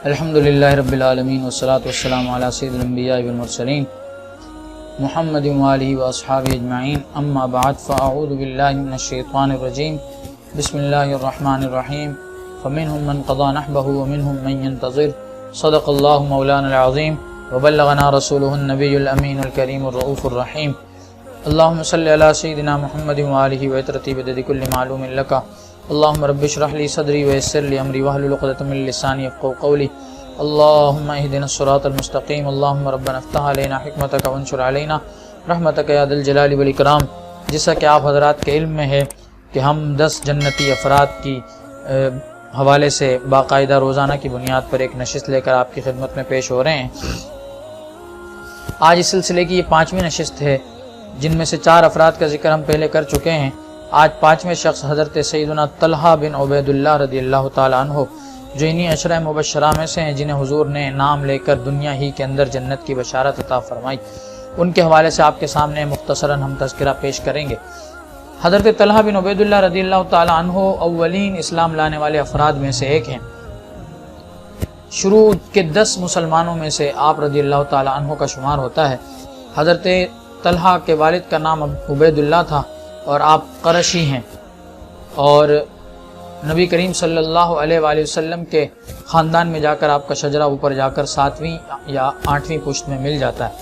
الحمدللہ رب العالمین والصلاة والسلام علی سید الانبیاء والمرسلین محمد وآلہ واصحابہ اجمعین، اما بعد فاعوذ باللہ من الشیطان الرجیم، بسم اللہ الرحمن الرحیم، فمنہم من قضى نحبہ ومنہم من ينتظر، صدق اللہ مولانا العظیم وبلغنا رسولہ النبی الامین الکریم الرؤوف الرحیم۔ اللہم صلی علی سیدنا محمد وآلہ وعطرتی بدد کل معلوم لکا، اللہم رب اشرح لی صدری ویسر لی امری واحلل عقدۃ من لسانی یفقهوا قولی، اللہم اہدنا الصراط المستقیم، اللہم ربنا افتح علینا حکمتک وانشر علینا رحمتک یا ذی الجلال والاکرام۔ جیسا کہ آپ حضرات کے علم میں ہے کہ ہم 10 جنتی افراد کی حوالے سے باقاعدہ روزانہ کی بنیاد پر ایک نشست لے کر آپ کی خدمت میں پیش ہو رہے ہیں۔ آج اس سلسلے کی یہ 5ویں نشست ہے، جن میں سے 4 افراد کا ذکر ہم پہلے کر چکے ہیں۔ آج 5ویں شخص حضرت سیدنا طلحہ بن عبید اللہ رضی اللہ تعالیٰ عنہ، جو انہی عشرہ مبشرہ میں سے ہیں جنہیں حضور نے نام لے کر دنیا ہی کے اندر جنت کی بشارت عطا فرمائی، ان کے حوالے سے آپ کے سامنے مختصراً ہم تذکرہ پیش کریں گے۔ حضرت طلحہ بن عبید اللہ رضی اللہ تعالیٰ عنہ اولین اسلام لانے والے افراد میں سے ایک ہیں۔ شروع کے 10 مسلمانوں میں سے آپ رضی اللہ تعالیٰ عنہ کا شمار ہوتا ہے۔ حضرت طلحہ کے والد کا نام عبید اللہ تھا اور آپ قرشی ہیں، اور نبی کریم صلی اللہ علیہ وآلہ وسلم کے خاندان میں جا کر آپ کا شجرہ اوپر جا کر 7ویں یا 8ویں پشت میں مل جاتا ہے۔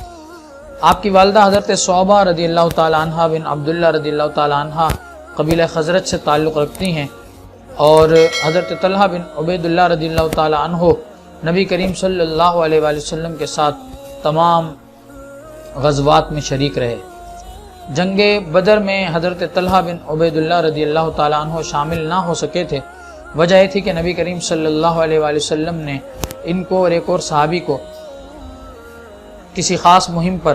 آپ کی والدہ حضرت صعبہ رضی اللہ تعالیٰ عنہ بن عبداللہ رضی اللہ تعالیٰ عنہ قبیلہ خزرج سے تعلق رکھتی ہیں، اور حضرت طلحہ بن عبید اللہ رضی اللہ تعالیٰ عنہ نبی کریم صلی اللہ علیہ وآلہ وسلم کے ساتھ تمام غزوات میں شریک رہے۔ جنگ بدر میں حضرت طلحہ بن عبید اللہ رضی اللہ تعالیٰ عنہ شامل نہ ہو سکے تھے۔ وجہ یہ تھی کہ نبی کریم صلی اللہ علیہ وآلہ وسلم نے ان کو اور ایک اور صحابی کو کسی خاص مہم پر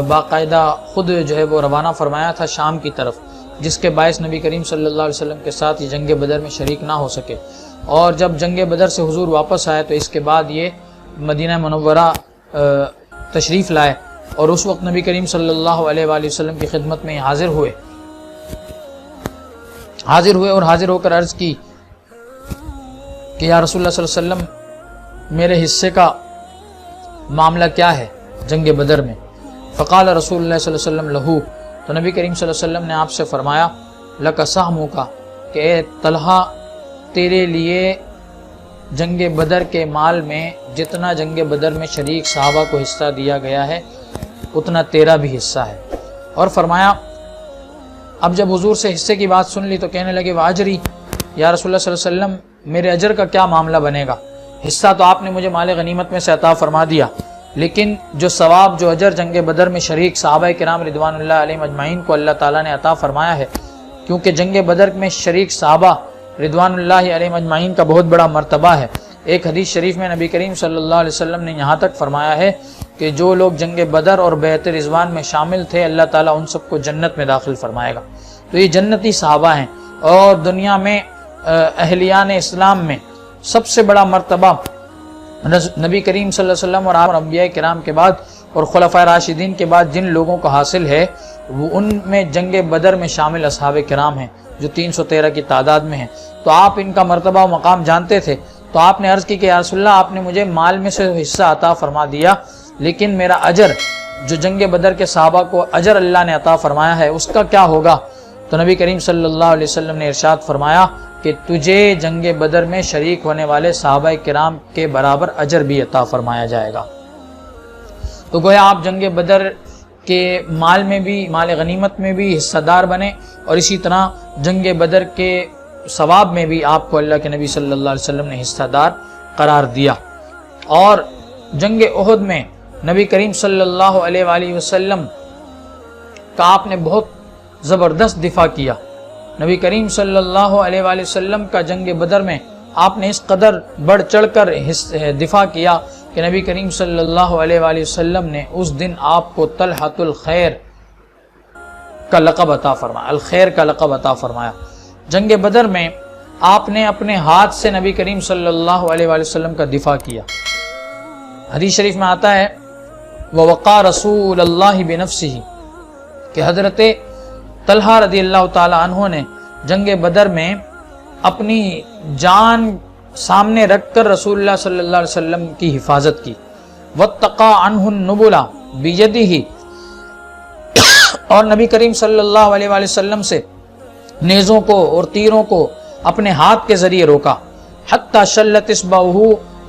باقاعدہ خود جو ہے وہ روانہ فرمایا تھا شام کی طرف، جس کے باعث نبی کریم صلی اللہ علیہ وسلم کے ساتھ یہ جنگ بدر میں شریک نہ ہو سکے۔ اور جب جنگ بدر سے حضور واپس آئے تو اس کے بعد یہ مدینہ منورہ تشریف لائے، اور اس وقت نبی کریم صلی اللہ علیہ وآلہ وسلم کی خدمت میں حاضر ہوئے اور حاضر ہو کر عرض کی کہ یا رسول اللہ صلی اللہ علیہ وسلم، میرے حصے کا معاملہ کیا ہے جنگ بدر میں؟ فقال رسول اللہ صلی اللہ علیہ وسلم لہو، تو نبی کریم صلی اللہ علیہ وسلم نے آپ سے فرمایا لک سہمک، کہ اے طلحہ، تیرے لیے جنگ بدر کے مال میں جتنا جنگ بدر میں شریک صحابہ کو حصہ دیا گیا ہے اتنا تیرا بھی حصہ ہے۔ اور فرمایا، اب جب حضور سے حصے کی بات سن لی تو کہنے لگے واجری، یا رسول اللہ صلی اللہ علیہ وسلم، میرے اجر کا کیا معاملہ بنے گا؟ حصہ تو آپ نے مجھے مال غنیمت میں سے عطا فرما دیا، لیکن جو ثواب، جو اجر جنگ بدر میں شریک صحابہ کرام رضوان اللہ علیہم اجمعین کو اللہ تعالیٰ نے عطا فرمایا ہے، کیونکہ جنگ بدر میں شریک صحابہ رضوان اللہ علیہم اجمعین کا بہت بڑا مرتبہ ہے۔ ایک حدیث شریف میں نبی کریم صلی اللہ علیہ وسلم نے یہاں تک فرمایا ہے کہ جو لوگ جنگ بدر اور بیعت رضوان میں شامل تھے، اللہ تعالیٰ ان سب کو جنت میں داخل فرمائے گا۔ تو یہ جنتی صحابہ ہیں، اور دنیا میں اہلیان اسلام میں سب سے بڑا مرتبہ نبی کریم صلی اللہ علیہ وسلم اور انبیاء کرام کے بعد اور خلفائے راشدین کے بعد جن لوگوں کو حاصل ہے، وہ ان میں جنگ بدر میں شامل اصحاب کرام ہیں، جو 313 کی تعداد میں ہیں۔ تو آپ ان کا مرتبہ و مقام جانتے تھے، تو آپ نے عرض کی کہ یا رسول اللہ، آپ نے مجھے مال میں سے حصہ عطا فرما دیا، لیکن میرا اجر، جو جنگ بدر کے صحابہ کو اجر اللہ نے عطا فرمایا ہے، اس کا کیا ہوگا؟ تو نبی کریم صلی اللہ علیہ وسلم نے ارشاد فرمایا کہ تجھے جنگ بدر میں شریک ہونے والے صحابہ کرام کے برابر اجر بھی عطا فرمایا جائے گا۔ تو گویا آپ جنگ بدر کے مال میں بھی، مال غنیمت میں بھی حصہ دار بنے، اور اسی طرح جنگ بدر کے ثواب میں بھی آپ کو اللہ کے نبی صلی اللہ علیہ وسلم نے حصہ دار قرار دیا۔ اور جنگ احد میں نبی کریم صلی اللہ علیہ وآلہ وسلم کا آپ نے بہت زبردست دفاع کیا۔ نبی کریم صلی اللہ علیہ وآلہ وسلم کا جنگ بدر میں آپ نے اس قدر بڑھ چڑھ کر دفاع کیا کہ نبی کریم صلی اللہ علیہ وآلہ وسلم نے اس دن آپ کو طلحۃ الخیر کا لقب عطا فرمایا، الخیر کا لقب عطا فرمایا۔ جنگ بدر میں آپ نے اپنے ہاتھ سے نبی کریم صلی اللہ علیہ وآلہ وسلم کا دفاع کیا۔ حدیث شریف میں آتا ہے ووقع رسول اللہ بنفسہ، کہ حضرت طلحہ رضی اللہ تعالی عنہ نے جنگ بدر میں اپنی جان سامنے رکھ کر رسول اللہ صلی اللہ علیہ وسلم کی حفاظت کی. واتقى عنہ النبل بیدہ، اور نبی کریم صلی اللہ علیہ وآلہ وسلم سے نیزوں کو اور تیروں کو اپنے ہاتھ کے ذریعے روکا. حتی شلت اصبعہ،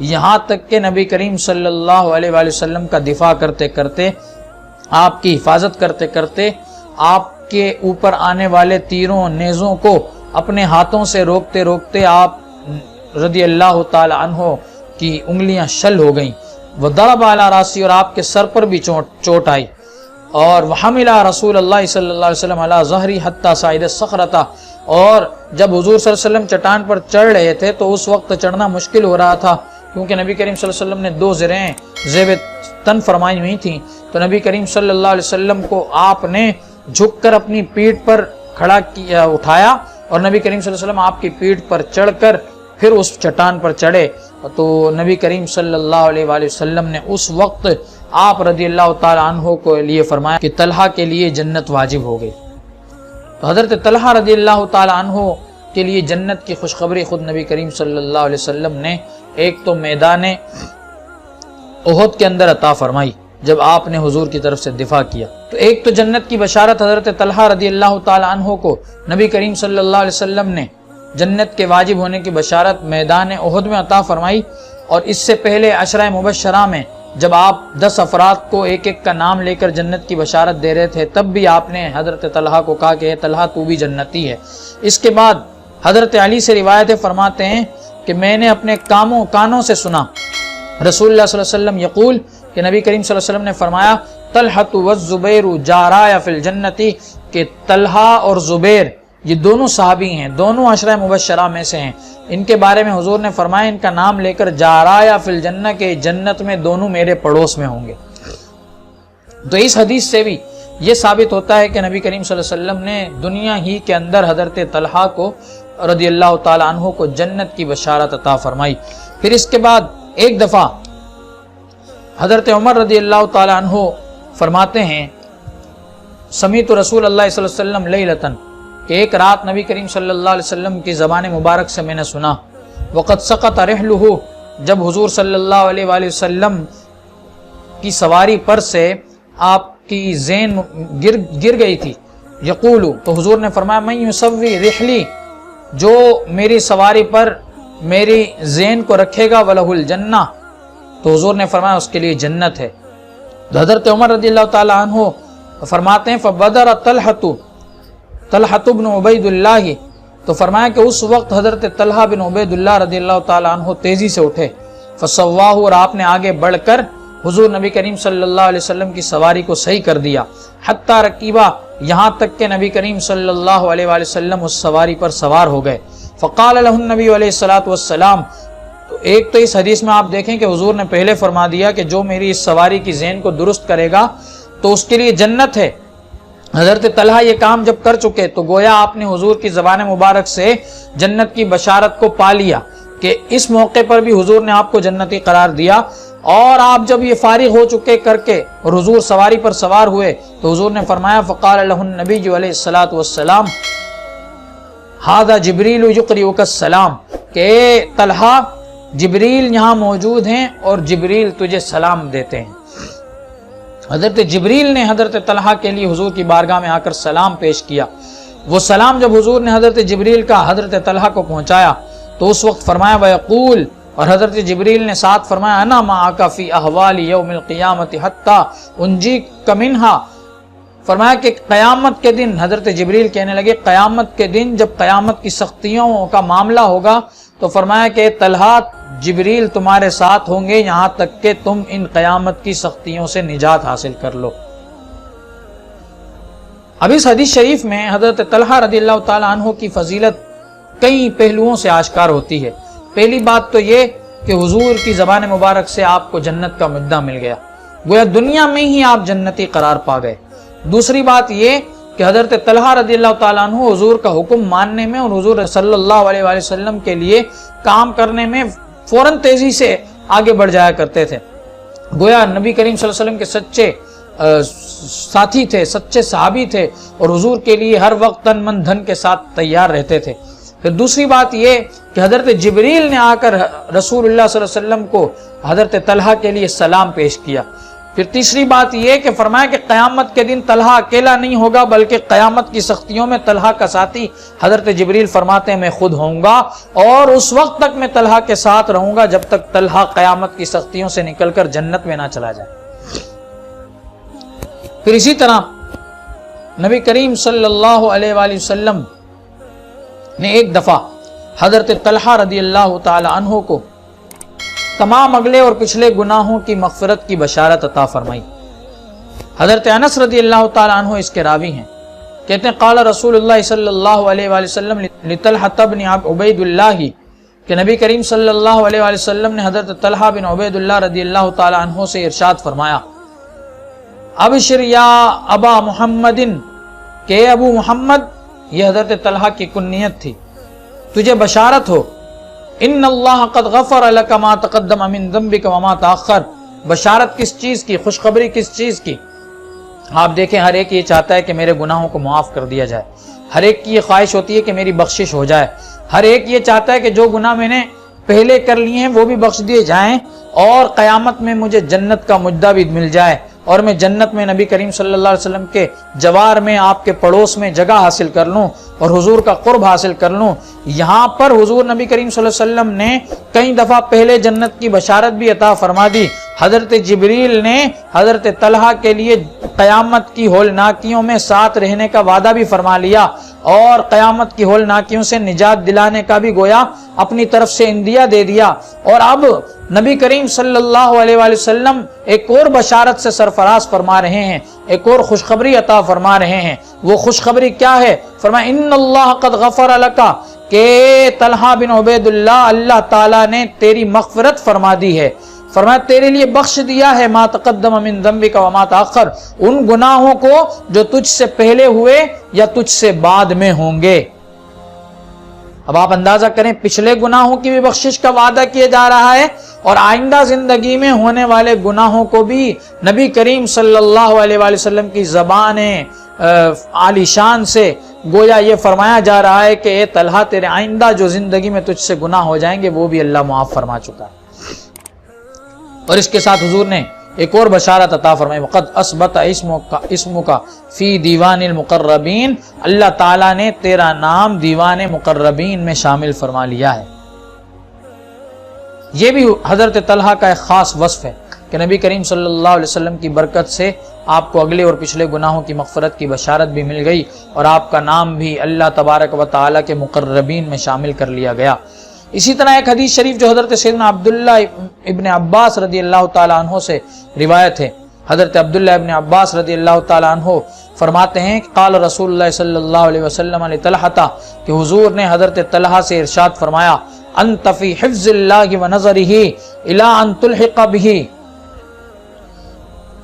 یہاں تک کہ نبی کریم صلی اللہ علیہ وآلہ وسلم کا دفاع کرتے کرتے، آپ کی حفاظت کرتے کرتے، آپ کے اوپر آنے والے تیروں نیزوں کو اپنے ہاتھوں سے روکتے روکتے آپ رضی اللہ تعالی عنہ کی انگلیاں شل ہو گئیں. وضرب علی راسی، اور آپ کے سر پر بھی چوٹ آئی. اور وحمل رسول اللہ صلی اللہ علیہ وسلم علی ظہری حتی صعد الصخرۃ، اور جب حضور صلی اللہ علیہ وسلم چٹان پر چڑھ رہے تھے تو اس وقت چڑھنا مشکل ہو رہا تھا، کیونکہ نبی کریم صلی اللہ علیہ وسلم نے 2 زرہیں زیب تن فرمائی ہوئی تھیں. تو نبی کریم صلی اللہ علیہ وسلم کو آپ نے جھک کر اپنی پیٹھ پر کھڑا کیا، اٹھایا، اور نبی کریم صلی اللہ علیہ وسلم آپ کی پیٹھ پر چڑھ کر پھر اس چٹان پر چڑھے. تو نبی کریم صلی اللہ علیہ وآلہ وسلم نے اس وقت آپ رضی اللہ تعالی عنہ کو لیے فرمایا کہ طلحہ کے لیے جنت واجب ہو گئی. تو حضرت طلحہ رضی اللہ تعالی عنہ کے لیے جنت کی خوشخبری خود نبی کریم صلی اللہ علیہ وسلم نے ایک تو میدان احد کے اندر عطا فرمائی جب آپ نے حضور کی طرف سے دفاع کیا. تو ایک تو جنت کی بشارت حضرت طلحہ رضی اللہ تعالی عنہ کو نبی کریم صلی اللہ علیہ وسلم نے جنت کے واجب ہونے کی بشارت میدان احد میں عطا فرمائی. اور اس سے پہلے عشرہ مبشرہ میں جب آپ 10 افراد کو ایک ایک کا نام لے کر جنت کی بشارت دے رہے تھے، تب بھی آپ نے حضرت طلحہ کو کہا کہ اے طلحہ تو بھی جنتی ہے. اس کے بعد حضرت علی سے روایتیں فرماتے ہیں کہ میں نے اپنے کانوں سے سنا رسول اللہ صلی اللہ علیہ وسلم یقول، کہ نبی کریم صلی اللہ علیہ وسلم نے فرمایا طلحۃ والزبیر جارایا فی الجنت، کہ طلحہ اور زبیر یہ دونوں صحابی ہیں، دونوں عشرہ مبشرہ میں سے ہیں. ان کے بارے میں حضور نے فرمایا ان کا نام لے کر جارایا فی الجنہ، کہ جنت میں دونوں میرے پڑوس میں ہوں گے. تو اس حدیث سے بھی یہ ثابت ہوتا ہے کہ نبی کریم صلی اللہ علیہ وسلم نے دنیا ہی کے اندر حضرت طلحہ کو رضی اللہ تعالی عنہ کو جنت کی بشارت عطا فرمائی. پھر اس کے بعد ایک دفعہ حضرت عمر رضی اللہ تعالی عنہ فرماتے ہیں سمیت رسول اللہ صلی اللہ علیہ وسلم لیلتن، کہ ایک رات نبی کریم صلی اللہ علیہ وسلم کی زبان مبارک سے میں نے سنا وقد سقط رحلہ، جب حضور صلی اللہ علیہ وآلہ وسلم کی سواری پر سے آپ کی زین گر گئی تھی. یقول، تو حضور نے فرمایا من یسوی رحلی، جو میری سواری پر میری زین کو رکھے گا ولہ الجنہ، تو حضور نے فرمایا اس کے لیے جنت ہے. حضرت عمر رضی اللہ تعالی عنہ فرماتے ہیں فبدر طلحہ بن عبید اللہ، تو فرمایا کہ اس وقت حضرت طلحہ بن عبید اللہ رضی اللہ تعالی عنہ تیزی سے اٹھے. فسواہ، اور آپ نے آگے بڑھ کر حضور نبی کریم صلی اللہ علیہ وسلم کی سواری کو صحیح کر دیا. حتی رکیبہ، یہاں تک کہ نبی کریم صلی اللہ علیہ وآلہ وسلم اس سواری پر سوار ہو گئے. فقال لہ النبی علیہ الصلوۃ والسلام، تو ایک تو اس حدیث میں آپ دیکھیں کہ حضور نے پہلے فرما دیا کہ جو میری اس سواری کی زین کو درست کرے گا تو اس کے لیے جنت ہے. حضرت طلحہ یہ کام جب کر چکے تو گویا آپ نے حضور کی زبان مبارک سے جنت کی بشارت کو پا لیا کہ اس موقع پر بھی حضور نے آپ کو جنتی قرار دیا. اور آپ جب یہ فارغ ہو چکے کر کے اور حضور سواری پر سوار ہوئے تو حضور نے فرمایا فقال لہ النبی علیہ الصلوۃ والسلام ھذا جبریل یقرئک السلام، کہ طلحہ جبریل یہاں موجود ہیں اور جبریل تجھے سلام دیتے ہیں. حضرت جبریل نے حضرت طلحہ کے لیے حضور کی بارگاہ میں آ کر سلام پیش کیا. وہ سلام جب حضور نے حضرت جبریل کا حضرت طلحہ کو پہنچایا تو اس وقت فرمایا ویقول، اور حضرت جبریل نے ساتھ فرمایا انا معک فی احوال یوم القیامت حتی انجیک منہا. فرمایا کہ قیامت کے دن، حضرت جبریل کہنے لگے قیامت کے دن جب قیامت کی سختیوں کا معاملہ ہوگا تو فرمایا کہ طلحہ جبریل تمہارے ساتھ ہوں گے یہاں تک کہ تم ان قیامت کی سختیوں سے نجات حاصل کر لو. اب اس حدیث شریف میں حضرت طلحہ رضی اللہ تعالی عنہ کی فضیلت کئی پہلوؤں سے آشکار ہوتی ہے. پہلی بات تو یہ کہ حضور کی زبان مبارک سے آپ کو جنت کا مدعا مل گیا، گویا دنیا میں ہی آپ جنتی قرار پا گئے. دوسری بات یہ کہ حضرت طلحہ رضی اللہ تعالیٰ عنہ حضور کا حکم ماننے میں اور حضور صلی اللہ علیہ وآلہ وسلم کے لیے کام کرنے میں فوراً تیزی سے آگے بڑھ جایا کرتے تھے. گویا نبی کریم صلی اللہ علیہ وسلم کے سچے ساتھی تھے، سچے صحابی تھے، اور حضور کے لیے ہر وقت تن من دھن کے ساتھ تیار رہتے تھے۔ پھر دوسری بات یہ کہ حضرت جبریل نے آ کر رسول اللہ صلی اللہ علیہ وسلم کو حضرت طلحہ کے لیے سلام پیش کیا۔ پھر تیسری بات یہ کہ فرمایا کہ قیامت کے دن طلحہ اکیلا نہیں ہوگا، بلکہ قیامت کی سختیوں میں طلحہ کا ساتھی حضرت جبریل فرماتے ہیں میں خود ہوں گا، اور اس وقت تک میں طلحہ کے ساتھ رہوں گا جب تک طلحہ قیامت کی سختیوں سے نکل کر جنت میں نہ چلا جائے۔ پھر اسی طرح نبی کریم صلی اللہ علیہ وآلہ وسلم نے ایک دفعہ حضرت طلحہ رضی اللہ تعالی عنہ کو تمام اگلے اور پچھلے گناہوں کی مغفرت کی بشارت عطا فرمائی۔ حضرت انس رضی اللہ تعالی عنہ اس کے راوی ہیں، کہتے ہیں قال رسول اللہ صلی اللہ علیہ وآلہ وسلم لطلحہ بن عبید اللہ، کہ نبی کریم صلی اللہ علیہ وآلہ وسلم نے حضرت طلحہ بن عبید اللہ رضی اللہ تعالی عنہ سے ارشاد فرمایا ابشر یا ابا محمد، کہ ابو محمد، یہ حضرت طلحہ کی کنیت تھی، تجھے بشارت ہو ان اللہ قد غفر لک ما تقدم من ذنبک وما تاخر۔ بشارت کس چیز کی؟ خوشخبری کس چیز کی؟ آپ دیکھیں ہر ایک یہ چاہتا ہے کہ میرے گناہوں کو معاف کر دیا جائے، ہر ایک کی یہ خواہش ہوتی ہے کہ میری بخشش ہو جائے، ہر ایک یہ چاہتا ہے کہ جو گناہ میں نے پہلے کر لیے ہیں وہ بھی بخش دیے جائیں، اور قیامت میں مجھے جنت کا مجدہ بھی مل جائے، اور میں جنت میں نبی کریم صلی اللہ علیہ وسلم کے جوار میں، آپ کے پڑوس میں جگہ حاصل کر لوں اور حضور کا قرب حاصل کر لوں۔ یہاں پر حضور نبی کریم صلی اللہ علیہ وسلم نے کئی دفعہ پہلے جنت کی بشارت بھی عطا فرما دی۔ حضرت جبریل نے حضرت طلحہ کے لیے قیامت کی ہولناکیوں میں ساتھ رہنے کا وعدہ بھی فرما لیا، اور قیامت کی ہولناکیوں سے نجات دلانے کا بھی گویا اپنی طرف سے اندیا دے دیا۔ اور اب نبی کریم صلی اللہ علیہ وآلہ وسلم ایک اور بشارت سے سرفراز فرما رہے ہیں، ایک اور خوشخبری عطا فرما رہے ہیں۔ وہ خوشخبری کیا ہے؟ فرمایا ان اللہ قد غفر لک، کہ طلحہ بن عبید اللہ، اللہ تعالیٰ نے تیری مغفرت فرما دی ہے، فرمایا تیرے لیے بخش دیا ہے ما تقدم من ذنبک وما تاخر، ان گناہوں کو جو تجھ سے پہلے ہوئے یا تجھ سے بعد میں ہوں گے۔ اب آپ اندازہ کریں، پچھلے گناہوں کی بھی بخشش کا وعدہ کیا جا رہا ہے، اور آئندہ زندگی میں ہونے والے گناہوں کو بھی نبی کریم صلی اللہ علیہ وآلہ وسلم کی زبان عالی شان سے گویا یہ فرمایا جا رہا ہے کہ اے طلحہ تیرے آئندہ جو زندگی میں تجھ سے گناہ ہو جائیں گے وہ بھی اللہ معاف فرما چکا ہے۔ اور اس کے ساتھ حضور نے ایک اور بشارت عطا فرمائی وقد اثبت اسمک فی دیوان المقربین، اللہ تعالیٰ نے تیرا نام دیوان مقربین میں شامل فرما لیا ہے۔ یہ بھی حضرت طلحہ کا ایک خاص وصف ہے کہ نبی کریم صلی اللہ علیہ وسلم کی برکت سے آپ کو اگلے اور پچھلے گناہوں کی مغفرت کی بشارت بھی مل گئی، اور آپ کا نام بھی اللہ تبارک و تعالیٰ کے مقربین میں شامل کر لیا گیا۔ اسی طرح ایک حدیث شریف جو حضرت سیدنا عبداللہ ابن عباس رضی اللہ تعالیٰ عنہ سے روایت ہے، حضرت عبداللہ ابن عباس رضی اللہ تعالیٰ عنہ فرماتے ہیں کہ قال رسول اللہ صلی اللہ علیہ وسلم علی طلحہ، کہ حضور نے حضرت طلحہ سے ارشاد فرمایا انت فی حفظ اللہ و نظرہ الی ان تلحق بہ،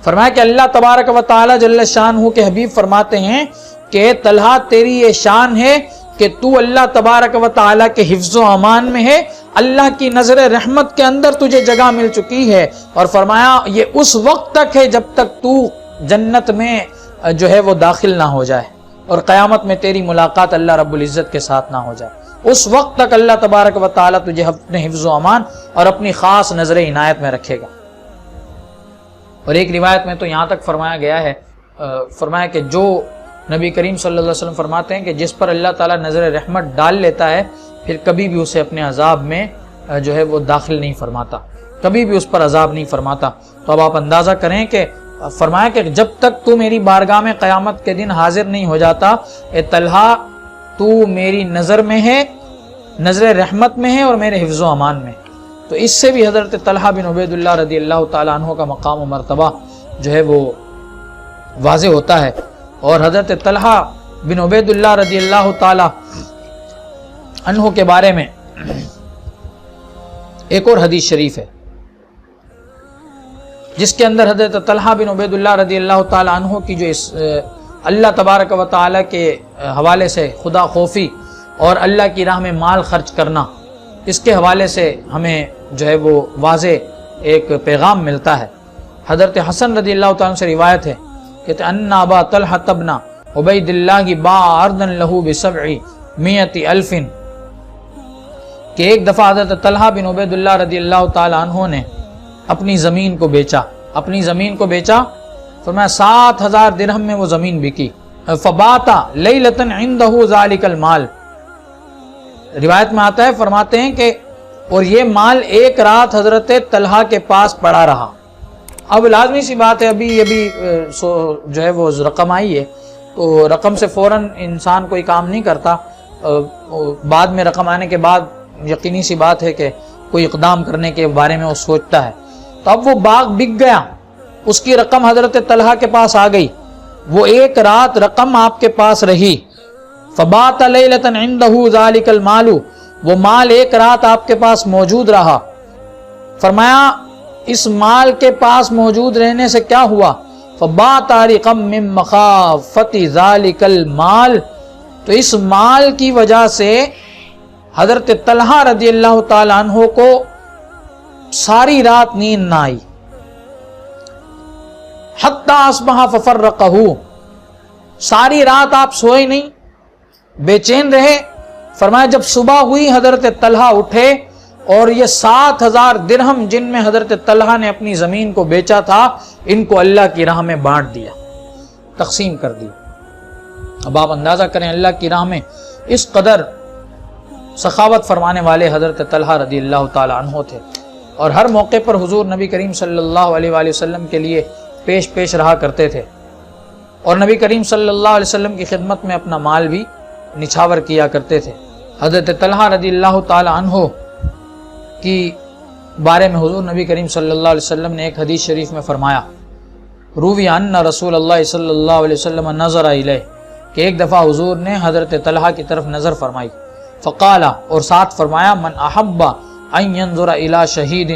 فرمایا کہ اللہ تبارک و تعالی جل شانہ کے حبیب فرماتے ہیں کہ طلحہ تیری یہ شان ہے کہ تو اللہ تبارک و تعالی کے حفظ و امان میں ہے، اللہ کی نظر رحمت کے اندر تجھے جگہ مل چکی ہے، اور فرمایا یہ اس وقت تک ہے جب تک تو جنت میں جو ہے وہ داخل نہ ہو جائے اور قیامت میں تیری ملاقات اللہ رب العزت کے ساتھ نہ ہو جائے، اس وقت تک اللہ تبارک و تعالی تجھے اپنے حفظ و امان اور اپنی خاص نظر عنایت میں رکھے گا۔ اور ایک روایت میں تو یہاں تک فرمایا گیا ہے، فرمایا کہ جو نبی کریم صلی اللہ علیہ وسلم فرماتے ہیں کہ جس پر اللہ تعالیٰ نظر رحمت ڈال لیتا ہے پھر کبھی بھی اسے اپنے عذاب میں جو ہے وہ داخل نہیں فرماتا، کبھی بھی اس پر عذاب نہیں فرماتا۔ تو اب آپ اندازہ کریں کہ فرمایا کہ جب تک تو میری بارگاہ میں قیامت کے دن حاضر نہیں ہو جاتا، اے طلحہ تو میری نظر میں ہے، نظر رحمت میں ہے اور میرے حفظ و امان میں۔ تو اس سے بھی حضرت طلحہ بن عبید اللہ رضی اللہ تعالیٰ عنہ کا مقام و مرتبہ جو ہے وہ واضح ہوتا ہے۔ اور حضرت طلحہ بن عبید اللہ رضی اللہ تعالیٰ عنہ کے بارے میں ایک اور حدیث شریف ہے جس کے اندر حضرت طلحہ بن عبید اللہ رضی اللہ تعالیٰ عنہ کی جو اللہ تبارک و تعالیٰ کے حوالے سے خدا خوفی اور اللہ کی راہ میں مال خرچ کرنا، اس کے حوالے سے ہمیں جو ہے وہ واضح ایک پیغام ملتا ہے۔ حضرت حسن رضی اللہ تعالیٰ سے روایت ہے کہ ان ابا طلحہ ابن عبید اللہ باع ارضا له ب700,000 کہ ایک دفعہ حضرت طلحہ بن عبید اللہ رضی اللہ تعالیٰ عنہ نے اپنی زمین کو بیچا، فرمایا 7,000 درہم میں وہ زمین بکی. فبات لیلۃ عنده ذلک المال، روایت میں آتا ہے، فرماتے ہیں کہ اور یہ مال ایک رات حضرت طلحہ کے پاس پڑا رہا. اب لازمی سی بات ہے، ابھی جو ہے وہ رقم آئی ہے تو رقم سے فوراً انسان کوئی کام نہیں کرتا، بعد میں رقم آنے کے بعد یقینی سی بات ہے کہ کوئی اقدام کرنے کے بارے میں وہ سوچتا ہے. تو اب وہ باغ بک گیا، اس کی رقم حضرت طلحہ کے پاس آ گئی، وہ ایک رات رقم آپ کے پاس رہی. فبات لیلۃ عنده ذلک المال، وہ مال ایک رات آپ کے پاس موجود رہا. فرمایا اس مال کے پاس موجود رہنے سے کیا ہوا؟ فبات عارقا من مخافۃ ذلک المال، تو اس مال کی وجہ سے حضرت طلحہ رضی اللہ تعالیٰ عنہ کو ساری رات نیند نہ آئی. حتی اصبح ففرقہ، ساری رات آپ سوئے نہیں، بے چین رہے. فرمایا جب صبح ہوئی حضرت طلحہ اٹھے اور یہ 7,000 درہم جن میں حضرت طلحہ نے اپنی زمین کو بیچا تھا، ان کو اللہ کی راہ میں بانٹ دیا، تقسیم کر دیا. اب آپ اندازہ کریں اللہ کی راہ میں اس قدر سخاوت فرمانے والے حضرت طلحہ رضی اللہ تعالی عنہ تھے، اور ہر موقع پر حضور نبی کریم صلی اللہ علیہ وآلہ وسلم کے لیے پیش رہا کرتے تھے، اور نبی کریم صلی اللہ علیہ وسلم کی خدمت میں اپنا مال بھی نچھاور کیا کرتے تھے. حضرت طلحہ رضی اللہ تعالی عنہ کی بارے میں حضور نبی کریم صلی اللہ علیہ وسلم نے ایک حدیث شریف میں فرمایا، روی ان رسول اللہ صلی اللہ علیہ وسلم نظر الیہ، کہ ایک دفعہ حضور نے حضرت طلحہ کی طرف نظر فرمائی. فقال، اور ساتھ فرمایا، من احب ان ينظر الی شہید،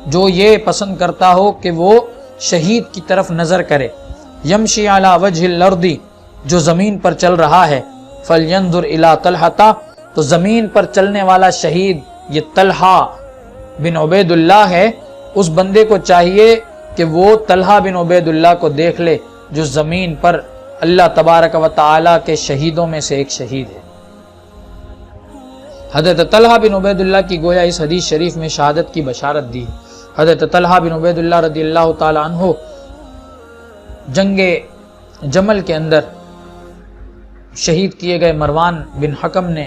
جو یہ پسند کرتا ہو کہ وہ شہید کی طرف نظر کرے، یمشی علی وجہ الارض، جو زمین پر چل رہا ہے، فلینظر الی طلحہ، تو زمین پر چلنے والا شہید یہ طلحہ بن عبید اللہ ہے، اس بندے کو چاہیے کہ وہ طلحہ بن عبید اللہ کو دیکھ لے جو زمین پر اللہ تبارک و تعالی کے شہیدوں میں سے ایک شہید ہے. حضرت طلحہ بن عبید اللہ کی گویا اس حدیث شریف میں شہادت کی بشارت دی. حضرت طلحہ بن عبید اللہ رضی اللہ تعالی عنہ جنگ جمل کے اندر شہید کیے گئے مروان بن حکم نے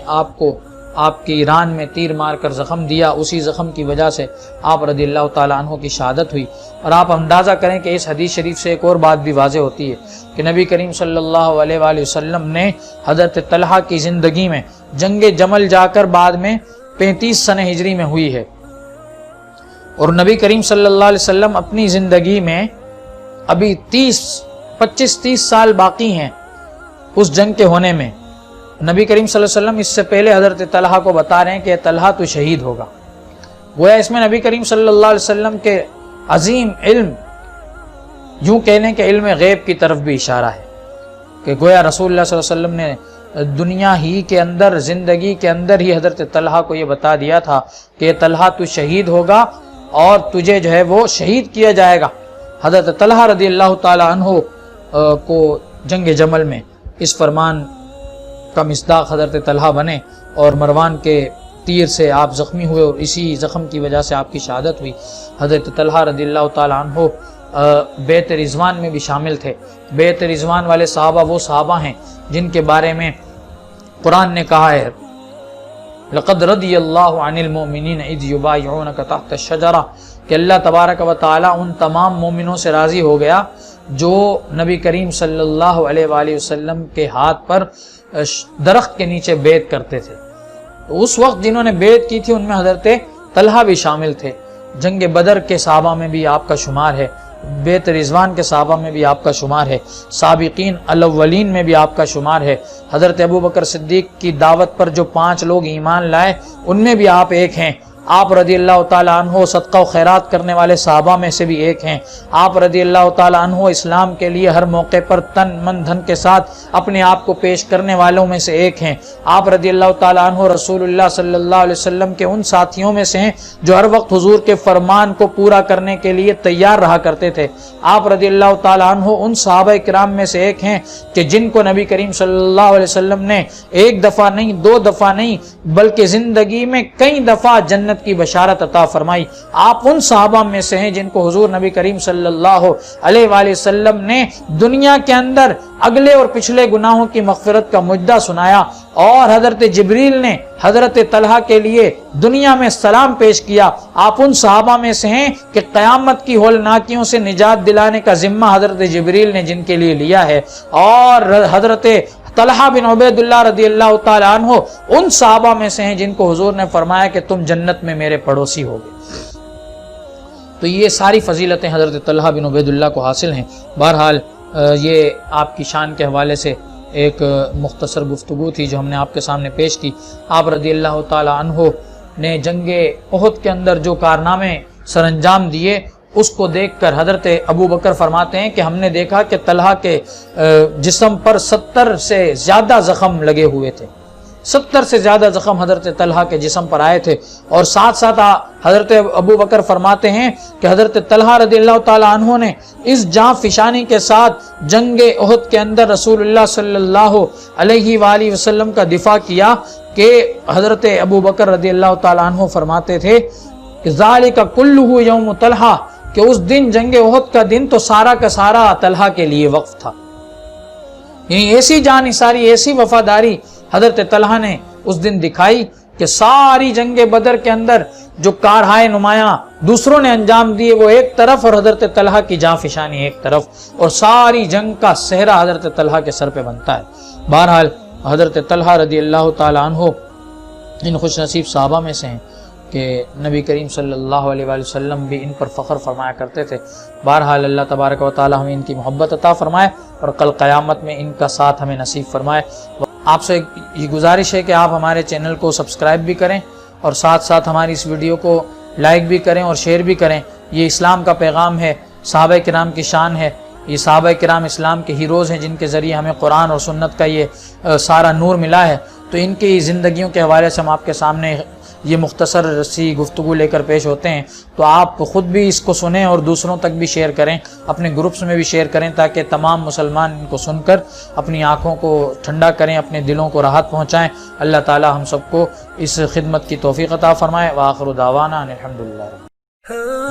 آپ کی ران میں تیر مار کر زخم دیا، اسی زخم کی وجہ سے آپ رضی اللہ تعالی عنہ کی شہادت ہوئی. اور آپ اندازہ کریں کہ اس حدیث شریف سے ایک اور بات بھی واضح ہوتی ہے کہ نبی کریم صلی اللہ علیہ وآلہ وسلم نے حضرت طلحہ کی زندگی میں جنگ جمل جا کر بعد میں 35 سنہ ہجری میں ہوئی ہے، اور نبی کریم صلی اللہ علیہ وسلم اپنی زندگی میں ابھی 25-30 سال باقی ہیں اس جنگ کے ہونے میں. نبی کریم صلی اللہ علیہ وسلم اس سے پہلے حضرت طلحہ کو بتا رہے ہیں کہ طلحہ تو شہید ہوگا. گویا اس میں نبی کریم صلی اللہ علیہ وسلم کے عظیم علم، یوں کہنے کے علم غیب کی طرف بھی اشارہ ہے کہ گویا رسول اللہ صلی اللہ علیہ وسلم نے دنیا ہی کے اندر، زندگی کے اندر ہی حضرت طلحہ کو یہ بتا دیا تھا کہ طلحہ تو شہید ہوگا اور تجھے جو ہے وہ شہید کیا جائے گا. حضرت طلحہ رضی اللہ تعالی عنہ کو جنگ جمل میں اس فرمان کا مصداق حضرت طلحہ بنے اور مروان کے تیر سے آپ زخمی ہوئے اور اسی زخم کی وجہ سے آپ کی شہادت ہوئی. حضرت طلحہ رضی اللہ تعالی عنہ بیعت رضوان میں بھی شامل تھے. بیعت رضوان والے صحابہ وہ صحابہ ہیں جن کے بارے میں قرآن نے کہا ہے، لقد رضی اللہ عن المؤمنین اذ یبایعونک تحت الشجرہ، کہ اللہ تبارک و تعالی ان تمام مومنوں سے راضی ہو گیا جو نبی کریم صلی اللہ علیہ وآلہ وسلم کے ہاتھ پر درخت کے نیچے بیعت کرتے تھے. تو اس وقت جنہوں نے بیعت کی تھی ان میں حضرت طلحہ بھی شامل تھے. جنگ بدر کے صحابہ میں بھی آپ کا شمار ہے، بیعت رضوان کے صحابہ میں بھی آپ کا شمار ہے، سابقین الاولین میں بھی آپ کا شمار ہے. حضرت ابوبکر صدیق کی دعوت پر جو 5 لوگ ایمان لائے ان میں بھی آپ ایک ہیں، آپ رضی اللہ تعالیٰ عنہ صدقہ و خیرات کرنے والے صحابہ میں سے بھی ایک ہیں۔ آپ رضی اللہ تعالیٰ عنہ اسلام کے لیے ہر موقع پر تن من دھن کے ساتھ اپنے آپ کو پیش کرنے والوں میں سے ایک ہیں۔ آپ رضی اللہ تعالیٰ عنہ رسول اللہ صلی اللہ علیہ وسلم کے ان ساتھیوں میں سے ہیں جو ہر وقت حضور کے فرمان کو پورا کرنے کے لیے تیار رہا کرتے تھے۔ آپ رضی اللہ تعالیٰ عنہ ان صحابہ کرام میں سے ایک ہیں کہ جن کو نبی کریم صلی اللہ علیہ وسلم نے ایک دفعہ نہیں، دو دفعہ نہیں، بلکہ زندگی میں کئی دفعہ جنت کی بشارت عطا فرمائی۔ آپ ان صحابہ میں سے ہیں جن کو حضور نبی کریم صلی اللہ علیہ وآلہ وسلم نے دنیا کے اندر اگلے اور پچھلے گناہوں کی مغفرت کا مجدہ سنایا، اور حضرت جبریل نے حضرت طلحہ کے لیے دنیا میں سلام پیش کیا۔ آپ ان صحابہ میں سے ہیں کہ قیامت کی ہولناکیوں سے نجات دلانے کا ذمہ حضرت جبریل نے جن کے لیے لیا ہے، اور حضرت طلحہ بن عبید اللہ رضی اللہ تعالیٰ عنہ ان صحابہ میں سے ہیں جن کو حضور نے فرمایا کہ تم جنت میں میرے پڑوسی ہوگے۔ تو یہ ساری فضیلتیں حضرت طلحہ بن عبید اللہ کو حاصل ہیں۔ بہرحال یہ آپ کی شان کے حوالے سے ایک مختصر گفتگو تھی جو ہم نے آپ کے سامنے پیش کی۔ آپ رضی اللہ تعالیٰ عنہ نے جنگ احد کے اندر جو کارنامے سر انجام دیے اس کو دیکھ کر حضرت ابو بکر فرماتے ہیں کہ ہم نے دیکھا کہ طلحہ کے جسم پر 70 سے زیادہ زخم لگے ہوئے تھے، 70 سے زیادہ زخم حضرت طلحہ کے جسم پر آئے تھے، اور ساتھ ساتھ حضرت ابو بکر فرماتے ہیں کہ حضرت طلحہ رضی اللہ تعالیٰ عنہ نے اس جاں فشانی کے ساتھ جنگ احد کے اندر رسول اللہ صلی اللہ علیہ وآلہ وسلم کا دفاع کیا کہ حضرت ابو بکر رضی اللہ تعالیٰ عنہ فرماتے تھے کہ ذالک کلہ یوم طلحہ، کہ اس دن جنگ احد کا دن تو سارا کا سارا طلحہ کے لیے وقف تھا۔ یعنی ایسی جان نثاری، ایسی وفاداری حضرت طلحہ نے اس دن دکھائی کہ ساری جنگ بدر کے اندر جو کارہائے نمایاں دوسروں نے انجام دیے وہ ایک طرف، اور حضرت طلحہ کی جاں فشانی ایک طرف، اور ساری جنگ کا صحرا حضرت طلحہ کے سر پہ بنتا ہے۔ بہرحال حضرت طلحہ رضی اللہ تعالیٰ عنہ ان خوش نصیب صحابہ میں سے ہیں کہ نبی کریم صلی اللہ علیہ وآلہ وسلم بھی ان پر فخر فرمایا کرتے تھے۔ بہرحال اللہ تبارک و تعالی ہمیں ان کی محبت عطا فرمائے، اور کل قیامت میں ان کا ساتھ ہمیں نصیب فرمائے۔ آپ سے یہ گزارش ہے کہ آپ ہمارے چینل کو سبسکرائب بھی کریں، اور ساتھ ساتھ ہماری اس ویڈیو کو لائک بھی کریں اور شیئر بھی کریں۔ یہ اسلام کا پیغام ہے، صحابہ کرام کی شان ہے، یہ صحابہ کرام اسلام کے ہیروز ہیں جن کے ذریعے ہمیں قرآن اور سنت کا یہ سارا نور ملا ہے۔ تو ان کی زندگیوں کے حوالے سے ہم آپ کے سامنے یہ مختصر سی گفتگو لے کر پیش ہوتے ہیں، تو آپ خود بھی اس کو سنیں اور دوسروں تک بھی شیئر کریں، اپنے گروپس میں بھی شیئر کریں، تاکہ تمام مسلمان ان کو سن کر اپنی آنکھوں کو ٹھنڈا کریں، اپنے دلوں کو راحت پہنچائیں۔ اللہ تعالی ہم سب کو اس خدمت کی توفیق عطا فرمائے۔ وآخر دعوانا ان الحمدللہ۔